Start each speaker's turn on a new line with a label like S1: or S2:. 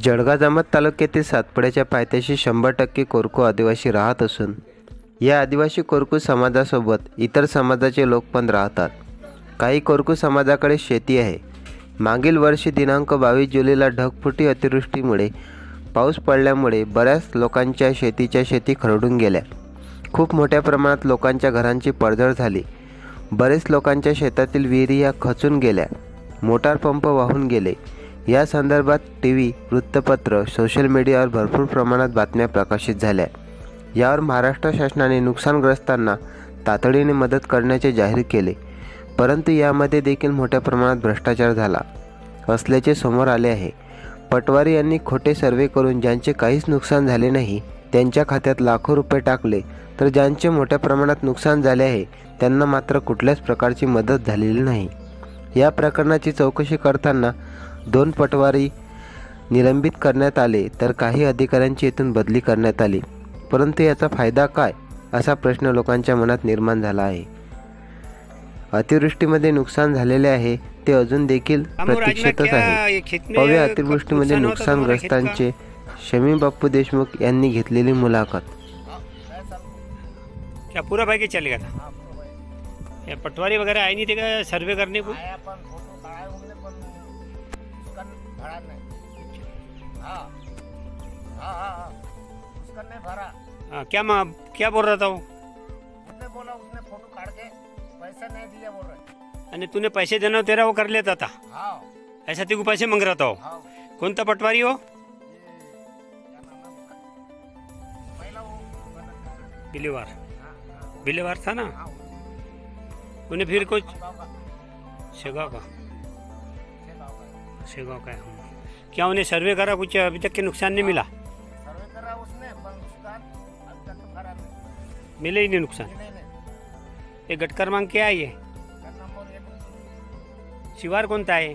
S1: जळगाव जामोद तालुक्यातील सातपुड्याच्या पायथ्याशी 100% कोरकू आदिवासी राहत असून या आदिवासी कोरकू समाजासोबत इतर समाजाचे लोक पण राहतात। काही कोरकू समाजाकडे शेती आहे। मागील वर्षी दिनांक 22 जुलैला ढगफुटी अतिवृष्टीमुळे पाऊस पडल्यामुळे बऱ्याच लोकांच्या शेती खरडून गेल्या। खूप मोठ्या प्रमाणात लोकांच्या घरांची पडझड झाली। बरेच लोकांच्या शेतातील विहिरी या खचून गेल्या, मोटार पंप वाहून गेले। या संदर्भात टीव्ही, वृत्तपत्र, सोशल मीडियावर भरपूर प्रमाणात बातम्या प्रकाशित झाल्या। यावर महाराष्ट्र शासनाने नुकसानग्रस्तांना तातडीने मदत करण्याचे जाहीर केले, परंतु यामध्ये देखील मोठ्या प्रमाणात भ्रष्टाचार झाला असल्याचे समोर आले आहे। पटवारी यांनी खोटे सर्वे करून ज्यांचे काहीच नुकसान झाले नाही त्यांच्या खात्यात लाखो रुपये टाकले, तर ज्यांचे मोठ्या प्रमाणात नुकसान झाले आहे त्यांना मात्र कुठल्याच प्रकारची मदत झालेली नाही। या प्रकरणाची चौकशी करताना 2 पटवारी निलंबित करण्यात आले, तर काही अधिकाऱ्यांची येथून बदली करण्यात आली, परंतु याचा फायदा काय असा प्रश्न लोकांच्या मनात निर्माण झाला आहे। अतिवृष्टीमध्ये नुकसान झालेले आहे ते अजून देखील प्रतीक्षेतच आहे। पाहूया अतिवृष्टीमध्ये नुकसानग्रस्तांचे शमी बापू देशमुख यांनी घेतलेली मुलाखत।
S2: क्या पूरा भाई के चलेगा था? या पटवारी वगैरह आए नहीं थे क्या सर्वे करने को? क्या बोल रहा था वो?
S3: उसने बोला उसने फोटो काट के पैसे नहीं दिया बोल रहे।
S2: अरे तूने पैसे देना तेरा वो कर लेता था?
S3: हाँ।
S2: ऐसा तेरे को पैसे मांग रहा था वो?
S3: हाँ।
S2: कौन था पटवारी हो?
S3: क्या नाम है उसका? पहला वो
S2: बिलेवार। बिलेवार था ना? उन्हें फिर कुछ शेगाव का क्या उन्हें सर्वे करा? कुछ अभी तक के नुकसान नहीं मिला?
S3: सर्वे करा उसने, पर नुकसान अभी तक तो करा नहीं।
S2: मिले ही नहीं नुकसान।
S3: नहीं।
S2: ये गट क्रमांक क्या है? ये
S3: क्या नाम बोल रहे?
S2: शिवार कौन था? है